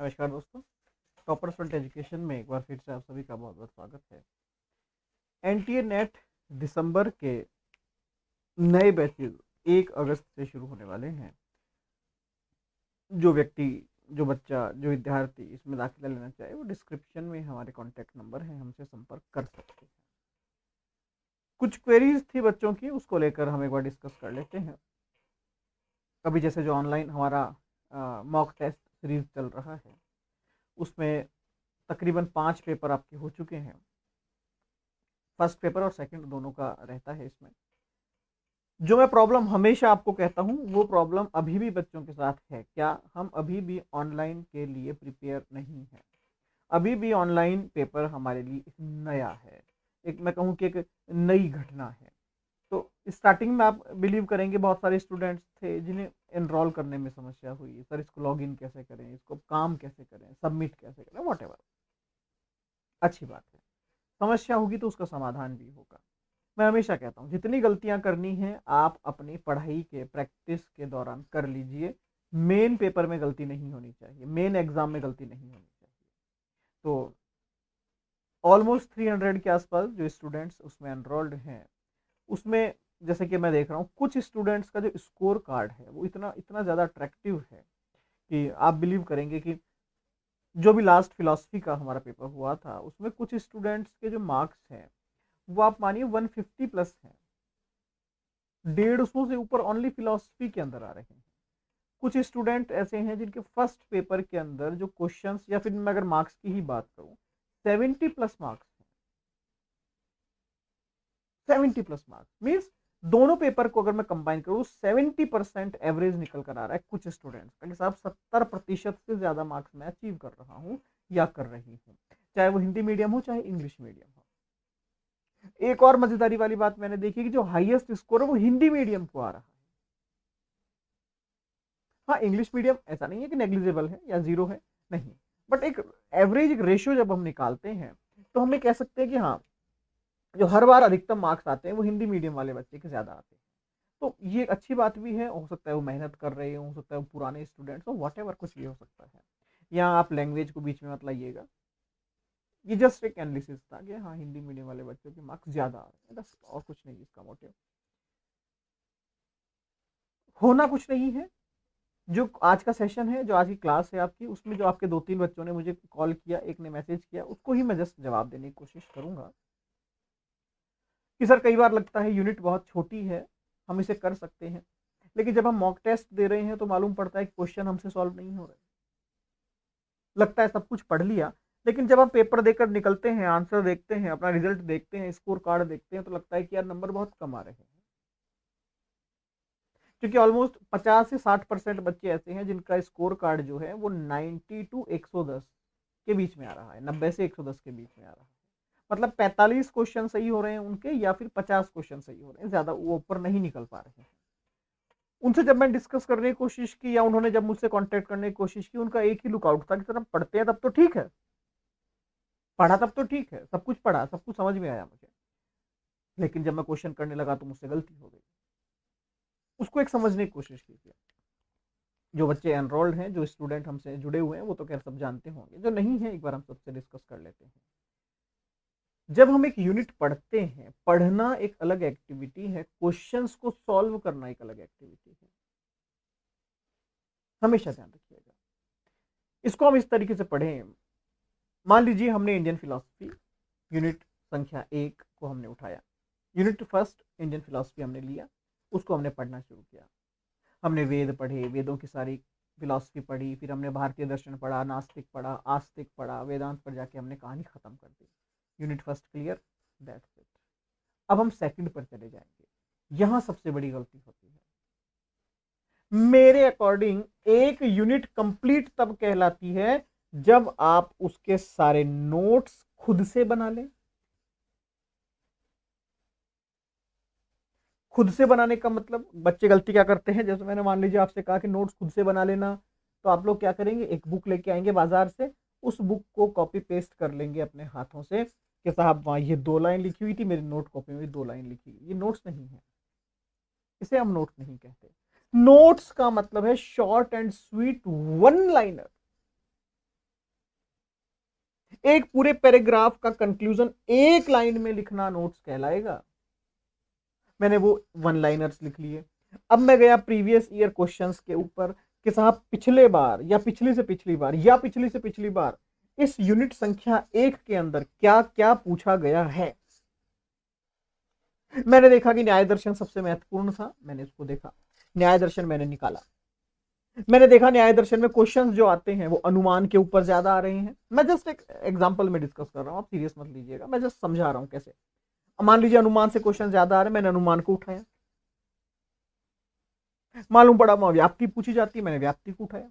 नमस्कार दोस्तों। Topper student education में एक बार फिर से आप सभी का बहुत बहुत स्वागत है। एनटीए नेट दिसंबर के नए बैचेज 1 अगस्त से शुरू होने वाले हैं। जो व्यक्ति, जो बच्चा, जो विद्यार्थी इसमें दाखिला लेना चाहे वो डिस्क्रिप्शन में हमारे कॉन्टैक्ट नंबर है, हमसे संपर्क कर सकते हैं। कुछ क्वेरीज थी बच्चों की, उसको लेकर हम एक बार डिस्कस कर लेते हैं। अभी जैसे जो ऑनलाइन हमारा मॉक टेस्ट सीरीज चल रहा है उसमें तकरीबन 5 पेपर आपके हो चुके हैं। फर्स्ट पेपर और सेकंड दोनों का रहता है इसमें। जो मैं प्रॉब्लम हमेशा आपको कहता हूं वो प्रॉब्लम अभी भी बच्चों के साथ है। क्या हम अभी भी ऑनलाइन के लिए प्रिपेयर नहीं है? अभी भी ऑनलाइन पेपर हमारे लिए एक नया है, एक मैं कहूँ कि एक नई घटना है। तो स्टार्टिंग में आप बिलीव करेंगे बहुत सारे स्टूडेंट्स थे जिन्हें एनरोल करने में समस्या हुई। सर इसको लॉगिन कैसे करें, इसको काम कैसे करें, सबमिट कैसे करें, वॉट एवर। अच्छी बात है, समस्या होगी तो उसका समाधान भी होगा। मैं हमेशा कहता हूँ जितनी गलतियां करनी है आप अपनी पढ़ाई के प्रैक्टिस के दौरान कर लीजिए। मेन पेपर में गलती नहीं होनी चाहिए, मेन एग्जाम में गलती नहीं होनी चाहिए। तो ऑलमोस्ट 300 के आसपास जो स्टूडेंट्स उसमें एनरोल्ड हैं, उसमें जैसे कि मैं देख रहा हूँ कुछ स्टूडेंट्स का जो स्कोर कार्ड है वो इतना इतना ज़्यादा अट्रैक्टिव है कि आप बिलीव करेंगे कि जो भी लास्ट फिलॉसफी का हमारा पेपर हुआ था उसमें कुछ स्टूडेंट्स के जो मार्क्स हैं वो आप मानिए 150 प्लस हैं। 150 से ऊपर ओनली फिलॉसफी के अंदर आ रहे हैं। कुछ स्टूडेंट ऐसे हैं जिनके फर्स्ट पेपर के अंदर जो क्वेश्चंस, या फिर मैं अगर मार्क्स की ही बात करूं, 70 प्लस मार्क्स हैं। 70 प्लस मार्क्स मीन्स दोनों पेपर को अगर मैं कंबाइन करूं 70% एवरेज निकल कर आ रहा है कुछ स्टूडेंट्स का कि साहब 70% से ज्यादा मार्क्स मैं अचीव कर रहा हूं या कर रही हूं, चाहे वो हिंदी मीडियम हो चाहे इंग्लिश मीडियम हो। एक और मजेदारी वाली बात मैंने देखी कि जो हाईएस्ट स्कोर है वो हिंदी मीडियम को आ रहा है। हाँ, इंग्लिश मीडियम ऐसा नहीं है कि नेग्लिजिबल है या जीरो है, नहीं, बट एक एवरेज, एक रेशियो जब हम निकालते हैं तो हमें कह सकते हैं कि हाँ, जो हर बार अधिकतम मार्क्स आते हैं वो हिंदी मीडियम वाले बच्चे के ज्यादा आते हैं। तो ये अच्छी बात भी है। हो सकता है वो मेहनत कर रहे हो सकता है वो पुराने स्टूडेंट्स हो, वॉट एवर, कुछ भी हो सकता है। यहाँ आप लैंग्वेज को बीच में मत लाइएगा। ये जस्ट एक एनालिसिस था कि हाँ, हिंदी मीडियम वाले बच्चों के मार्क्स ज्यादा आ रहे हैं, बस, और कुछ नहीं इसका मोटिव। होना कुछ नहीं है। जो आज का सेशन है, जो आज की क्लास है आपकी, उसमें जो आपके 2-3 बच्चों ने मुझे कॉल किया, एक ने मैसेज किया, उसको ही मैं जस्ट जवाब देने की कोशिश करूंगा कि सर कई बार लगता है यूनिट बहुत छोटी है, हम इसे कर सकते हैं, लेकिन जब हम मॉक टेस्ट दे रहे हैं तो मालूम पड़ता है कि क्वेश्चन हमसे सॉल्व नहीं हो रहे। लगता है सब कुछ पढ़ लिया, लेकिन जब हम पेपर देकर निकलते हैं, आंसर देखते हैं, अपना रिजल्ट देखते हैं, स्कोर कार्ड देखते हैं, तो लगता है कि यार नंबर बहुत कम आ रहे हैं। क्योंकि ऑलमोस्ट 50 से 60% बच्चे ऐसे हैं जिनका स्कोर कार्ड जो है वो 90 टू 110 के बीच में आ रहा है, 90 से 110 के बीच में आ रहा है। मतलब 45 क्वेश्चन सही हो रहे हैं उनके, या फिर 50 क्वेश्चन सही हो रहे हैं, ज्यादा वो ऊपर नहीं निकल पा रहे हैं। उनसे जब मैं डिस्कस करने की कोशिश की, या उन्होंने जब मुझसे कांटेक्ट करने की कोशिश की, उनका एक ही लुकआउट था कि सर हम पढ़ते हैं तब तो ठीक है, पढ़ा तब तो ठीक है, सब कुछ पढ़ा, सब कुछ समझ में आया मुझे, लेकिन जब मैं क्वेश्चन करने लगा तो मुझसे गलती हो गई। उसको एक समझने की कोशिश कीजिए। जो बच्चे एनरोल्ड हैं, जो स्टूडेंट हमसे जुड़े हुए हैं, वो तो खैर सब जानते होंगे, जो नहीं है एक बार हम सबसे डिस्कस कर लेते हैं। जब हम एक यूनिट पढ़ते हैं, पढ़ना एक अलग एक्टिविटी है, क्वेश्चंस को सॉल्व करना एक अलग एक्टिविटी है, हमेशा ध्यान रखिएगा। इसको हम इस तरीके से पढ़ें। मान लीजिए हमने इंडियन फिलॉसफी यूनिट संख्या 1 को हमने उठाया, यूनिट फर्स्ट इंडियन फिलॉसफी हमने लिया, उसको हमने पढ़ना शुरू किया। हमने वेद पढ़े, वेदों की सारी फिलॉसफी पढ़ी, फिर हमने भारतीय दर्शन पढ़ा, नास्तिक पढ़ा, आस्तिक पढ़ा, वेदांत पर जाके हमने कहानी खत्म कर दी। Unit first clear, that's it. अब हम सेकंड पर चले जाएंगे। यहां सबसे बड़ी गलती होती है मेरे अकॉर्डिंग। एक यूनिट कंप्लीट तब कहलाती है जब आप उसके सारे नोट्स खुद से बना लें। खुद से बनाने का मतलब, बच्चे गलती क्या करते हैं, जैसे मैंने मान लीजिए आपसे कहा कि नोट्स खुद से बना लेना, तो आप लोग क्या करेंगे, एक बुक लेके आएंगे बाजार से, उस बुक को कॉपी पेस्ट कर लेंगे अपने हाथों से कि साहब वहां ये 2 लाइन लिखी हुई थी, मेरी नोट कॉपी में 2 लाइन लिखी हुई। ये नोट्स नहीं है, इसे हम नोट्स नहीं कहते। नोट्स का मतलब है short and sweet one liner. एक पूरे पैराग्राफ का कंक्लूजन एक लाइन में लिखना नोट्स कहलाएगा। मैंने वो वन लाइनर्स लिख लिए। अब मैं गया प्रीवियस ईयर क्वेश्चंस के ऊपर कि साहब पिछले बार या पिछली से पिछली बार या पिछली से पिछली बार इस यूनिट संख्या 1 के अंदर क्या क्या पूछा गया है। मैंने देखा कि न्याय दर्शन सबसे महत्वपूर्ण था, मैंने इसको देखा, न्याय दर्शन मैंने निकाला। मैंने देखा न्याय दर्शन में क्वेश्चंस जो आते हैं वो अनुमान के ऊपर ज्यादा आ रहे हैं। मैं जस्ट एक एग्जांपल में डिस्कस कर रहा हूं, आप सीरियस मत लीजिएगा, मैं जस्ट समझा रहा हूं कैसे। मान लीजिए अनुमान से क्वेश्चन ज्यादा आ रहे हैं, मैंने अनुमान को उठाया। मालूम पड़ा वहां व्याप्ति पूछी जाती है, मैंने व्याप्ति को उठाया।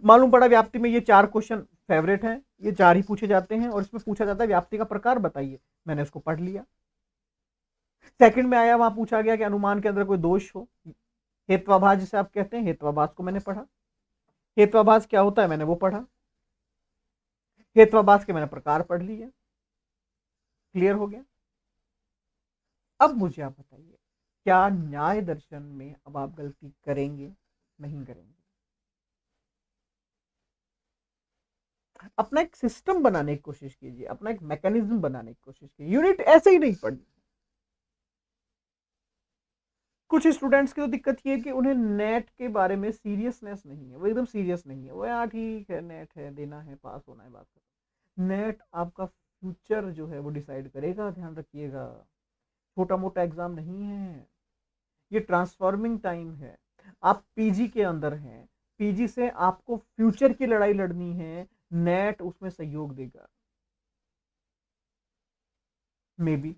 मालूम पड़ा व्याप्ति में ये 4 क्वेश्चन फेवरेट हैं, ये 4 ही पूछे जाते हैं और इसमें पूछा जाता है व्याप्ति का प्रकार बताइए, मैंने इसको पढ़ लिया। सेकंड में आया, वहां पूछा गया कि अनुमान के अंदर कोई दोष हो, हेत्वाभास जिसे आप कहते हैं, हेत्वाभास को मैंने पढ़ा। हेत्वाभास क्या होता है मैंने वो पढ़ा। हेत्वाभास के मैंने प्रकार पढ़ लिए, क्लियर हो गया। अब मुझे आप बताइए, क्या न्याय दर्शन में अब आप गलती करेंगे? नहीं करेंगे। अपना एक सिस्टम बनाने की कोशिश कीजिए, अपना एक मैकेनिज्म बनाने की कोशिश कीजिए। यूनिट ऐसे ही नहीं पढ़नी। कुछ स्टूडेंट्स की तो दिक्कत ये है कि उन्हें नेट के बारे में सीरियसनेस नहीं है, वो एकदम सीरियस नहीं है। वो यार ठीक है, नेट है, देना है, पास होना है, बात करो। नेट आपका फ्यूचर जो है वो डिसाइड करेगा, ध्यान रखिएगा। छोटा मोटा एग्जाम नहीं है, ये ट्रांसफॉर्मिंग टाइम है। आप पीजी के अंदर हैं, पीजी से आपको फ्यूचर की लड़ाई लड़नी है, नेट उसमें सहयोग देगा। मे बी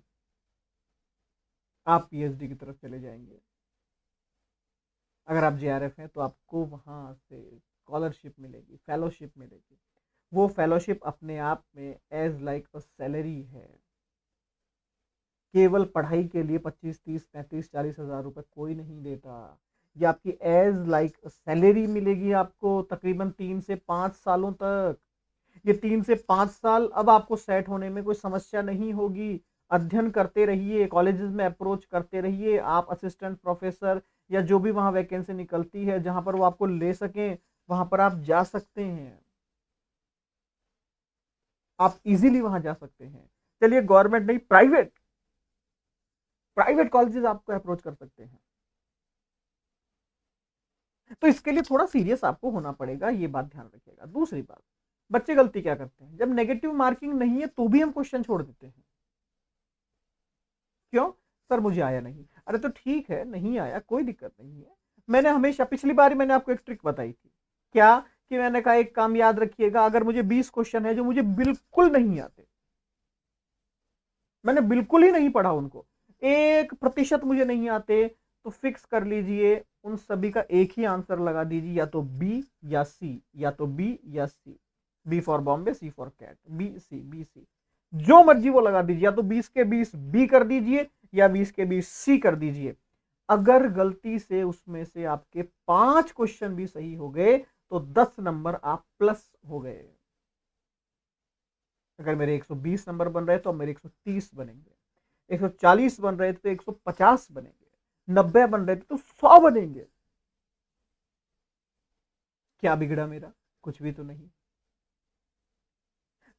आप पीएचडी की तरफ चले जाएंगे। अगर आप जेआरएफ हैं तो आपको वहां से स्कॉलरशिप मिलेगी, फेलोशिप मिलेगी। वो फेलोशिप अपने आप में एज लाइक अ सैलरी है। केवल पढ़ाई के लिए 25, 30, 35, 40 हजार रुपए कोई नहीं देता। ये आपकी एज लाइक सैलरी मिलेगी आपको तकरीबन 3 से 5 सालों तक। ये 3 से 5 साल अब आपको सेट होने में कोई समस्या नहीं होगी। अध्ययन करते रहिए, कॉलेजेस में अप्रोच करते रहिए। आप असिस्टेंट प्रोफेसर या जो भी वहां वैकेंसी निकलती है जहां पर वो आपको ले सकें, वहां पर आप जा सकते हैं। आप इजीली वहां जा सकते हैं। चलिए गवर्नमेंट नहीं, प्राइवेट प्राइवेट कॉलेजेस आपको अप्रोच कर सकते हैं। तो इसके लिए थोड़ा सीरियस आपको होना पड़ेगा, ये बात ध्यान रखिएगा। दूसरी बात, बच्चे गलती क्या करते हैं, जब नेगेटिव मार्किंग नहीं है तो भी हम क्वेश्चन छोड़ देते हैं। क्यों? सर मुझे आया नहीं। अरे तो ठीक है, नहीं आया कोई दिक्कत नहीं है। मैंने हमेशा पिछली बार मैंने आपको एक ट्रिक बताई थी, क्या कि मैंने कहा एक काम याद रखिएगा, अगर मुझे 20 क्वेश्चन है जो मुझे बिल्कुल नहीं आते, मैंने बिल्कुल ही नहीं पढ़ा उनको, 1% मुझे नहीं आते, तो फिक्स कर लीजिए उन सभी का एक ही आंसर लगा दीजिए, या तो बी या सी, या तो बी या C. B for Bombay, C for cat, B C, B C, जो मर्जी वो लगा दीजिए। या तो 20 के 20 बी कर दीजिए या 20 के 20 सी कर दीजिए। अगर गलती से उसमें से आपके 5 क्वेश्चन भी सही हो गए तो 10 नंबर आप प्लस हो गए। अगर मेरे 120 नंबर बन रहे तो अब मेरे 130 बनेंगे, 140 बन रहे थे तो 150 बनेंगे, 90 बन रहे थे तो 100 बनेंगे। क्या बिगड़ा मेरा? कुछ भी तो नहीं।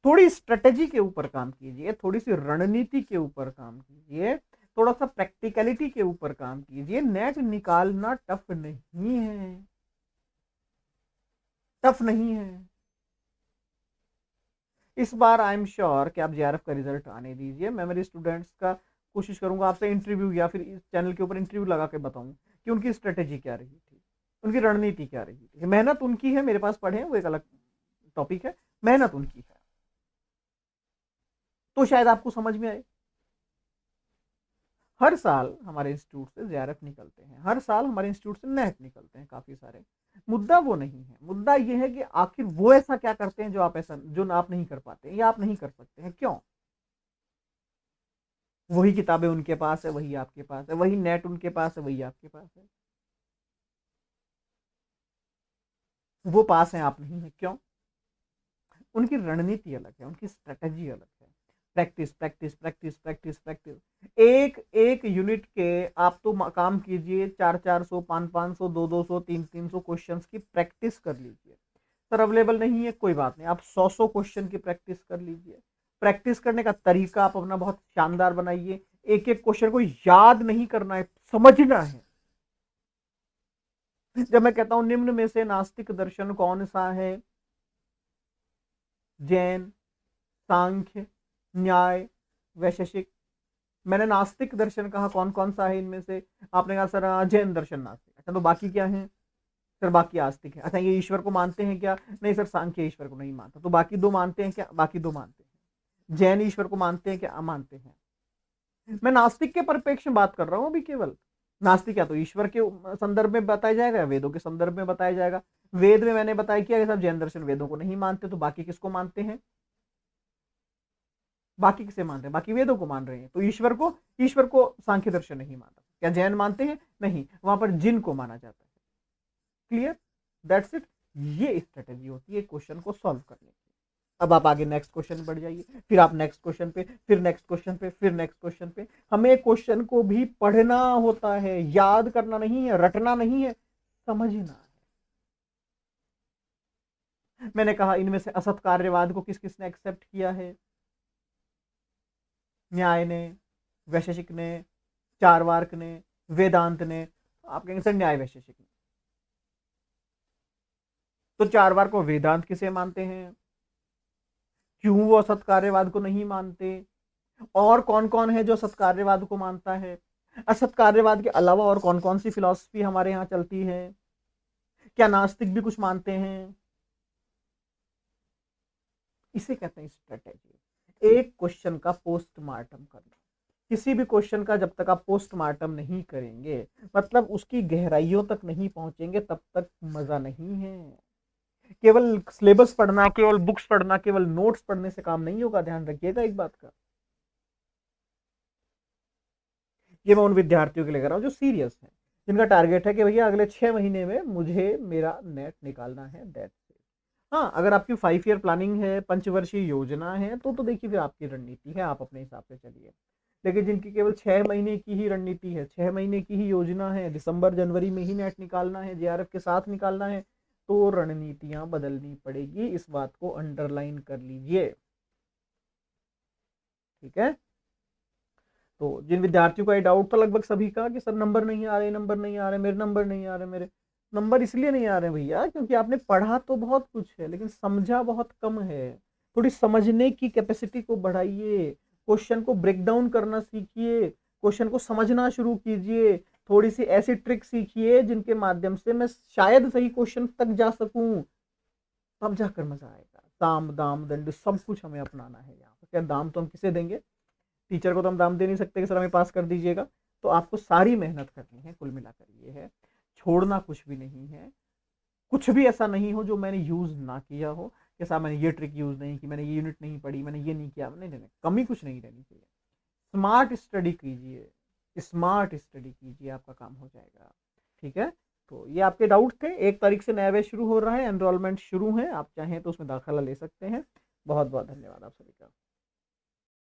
थोड़ी स्ट्रेटेजी के ऊपर काम कीजिए, थोड़ी सी रणनीति के ऊपर काम कीजिए, थोड़ा सा प्रैक्टिकलिटी के ऊपर काम कीजिए। नेट निकालना टफ नहीं है, टफ नहीं है। इस बार आई एम श्योर कि आप जेआरएफ का रिजल्ट आने दीजिए। मैं मेरे स्टूडेंट्स का कोशिश करूंगा आपसे इंटरव्यू या फिर इस चैनल के ऊपर इंटरव्यू लगा के बताऊं कि उनकी स्ट्रेटेजी क्या रही थी, उनकी रणनीति क्या रही थी। मेहनत उनकी है, मेरे पास पढ़े वो एक अलग टॉपिक है, मेहनत उनकी है, तो शायद आपको समझ में आए। हर साल हमारे इंस्टीट्यूट से जेआरएफ निकलते हैं, हर साल हमारे इंस्टीट्यूट से नेट निकलते हैं काफी सारे। मुद्दा वो नहीं है, मुद्दा ये है कि आखिर वो ऐसा क्या करते हैं जो आप ऐसा जो आप नहीं कर पाते या आप नहीं कर सकते हैं, क्यों? वही किताबें उनके पास है, वही आपके पास है, वही नेट उनके पास है, वही आपके पास है। वो पास है, आप नहीं है, क्यों? उनकी रणनीति अलग है, उनकी स्ट्रेटेजी अलग है। Practice practice practice practice practice. एक एक यूनिट के आप तो काम कीजिए, 400 400 500 500 200 300 300 क्वेश्चंस की प्रैक्टिस कर लीजिए। सर अवेलेबल नहीं है, कोई बात नहीं, आप 100 क्वेश्चन की प्रैक्टिस कर लीजिए। प्रैक्टिस करने का तरीका आप अपना बहुत शानदार बनाइए। एक एक क्वेश्चन को याद नहीं करना है, समझना है। जब मैं कहता हूं निम्न में से नास्तिक दर्शन कौन सा है, जैन, सांख्य, न्याय, वैशेषिक। मैंने नास्तिक दर्शन कहा, कौन कौन सा है इनमें से? आपने कहा सर जैन दर्शन नास्तिक। अच्छा, तो बाकी क्या है? सर बाकी आस्तिक है। अच्छा, ये ईश्वर को मानते हैं क्या? नहीं सर, सांख्य ईश्वर को नहीं मानता। तो बाकी दो मानते हैं क्या? बाकी दो मानते हैं। जैन ईश्वर को मानते हैं क्या? मानते हैं। मैं नास्तिक के परिप्रेक्ष्य में बात कर रहा हूं अभी केवल। नास्तिक या तो ईश्वर के संदर्भ में बताया जाएगा या वेदों के संदर्भ में बताया जाएगा। वेद में मैंने बताया किया कि सब जैन दर्शन वेदों को नहीं मानते, तो बाकी किसको मानते हैं? बाकी किसे मानते हैं? बाकी वेदों को मान रहे हैं। तो ईश्वर को सांख्य दर्शन नहीं मानता। क्या जैन मानते हैं? नहीं, वहां पर जिन को माना जाता है। क्लियर? That's it. ये स्ट्रेटेजी होती है क्वेश्चन को सॉल्व करने की। अब आप आगे नेक्स्ट क्वेश्चन बढ़ जाइए, फिर आप नेक्स्ट क्वेश्चन पे, फिर नेक्स्ट क्वेश्चन पे, फिर नेक्स्ट क्वेश्चन पे। हमें क्वेश्चन को भी पढ़ना होता है, याद करना नहीं है, रटना नहीं है, समझना है। मैंने कहा इनमें से असत कार्यवाद को किस किसने एक्सेप्ट किया है? न्याय ने, वैशेषिक ने, चारवाक ने, वेदांत ने। आप कहेंगे सर न्याय वैशेषिक ने। तो चारवाक को वेदांत किसे मानते हैं? क्यों वो असत कार्यवाद को नहीं मानते? और कौन कौन है जो असत कार्यवाद को मानता है? असत कार्यवाद के अलावा और कौन कौन सी फिलॉसफी हमारे यहाँ चलती है? क्या नास्तिक भी कुछ मानते हैं? इसे कहते हैं स्ट्रेटेजी। एक क्वेश्चन का पोस्टमार्टम करना। किसी भी क्वेश्चन का जब तक आप पोस्टमार्टम नहीं करेंगे, मतलब उसकी गहराइयों तक नहीं पहुंचेंगे, तब तक मजा नहीं है। केवल सिलेबस पढ़ना, केवल बुक्स पढ़ना, केवल नोट्स पढ़ने से काम नहीं होगा, ध्यान रखिएगा एक बात का। ये मैं उन विद्यार्थियों के लिए कर रहा हूँ जो सीरियस है, जिनका टारगेट है कि भैया अगले 6 महीने में मुझे मेरा नेट निकालना है। That's it. हाँ, अगर आपकी 5 ईयर प्लानिंग है, पंचवर्षीय योजना है, तो देखिए फिर आपकी रणनीति है, आप अपने हिसाब से चलिए। लेकिन जिनकी केवल 6 महीने की ही रणनीति है, 6 महीने की ही योजना है, दिसंबर जनवरी में ही नेट निकालना है, जेआरएफ के साथ निकालना है, तो रणनीतियां बदलनी पड़ेगी। इस बात को अंडरलाइन कर लीजिए, ठीक है? तो जिन विद्यार्थियों का ये डाउट था लगभग सभी का कि सर नंबर नहीं आ रहे, नंबर नहीं आ रहे, मेरे नंबर नहीं आ रहे, मेरे नंबर इसलिए नहीं आ रहे भैया क्योंकि आपने पढ़ा तो बहुत कुछ है लेकिन समझा बहुत कम है। थोड़ी समझने की कैपेसिटी को बढ़ाइए, क्वेश्चन को ब्रेक डाउन करना सीखिए, क्वेश्चन को समझना शुरू कीजिए, थोड़ी सी ऐसी ट्रिक सीखिए जिनके माध्यम से मैं शायद सही क्वेश्चन तक जा सकूं, तब जाकर मजा आएगा। साम दाम दंड सब कुछ हमें अपनाना है यहाँ पर। क्या दाम तो हम किसे देंगे? टीचर को तो हम दाम दे नहीं सकते कि सर हमें पास कर दीजिएगा। तो आपको सारी मेहनत करनी है, कुल मिलाकर ये है, छोड़ना कुछ भी नहीं है। कुछ भी ऐसा नहीं हो जो मैंने यूज ना किया हो, कि साहब मैंने ये ट्रिक यूज नहीं की, मैंने ये यूनिट नहीं पढ़ी, मैंने ये नहीं किया। नहीं नहीं, कमी कुछ नहीं रहनी चाहिए। स्मार्ट स्टडी कीजिए, स्मार्ट स्टडी कीजिए, आपका काम हो जाएगा, ठीक है? तो ये आपके डाउट थे। 1 तारीख से नया बैच शुरू हो रहा है, एनरोलमेंट शुरू है, आप चाहें तो उसमें दाखिला ले सकते हैं। बहुत बहुत धन्यवाद आप सभी का।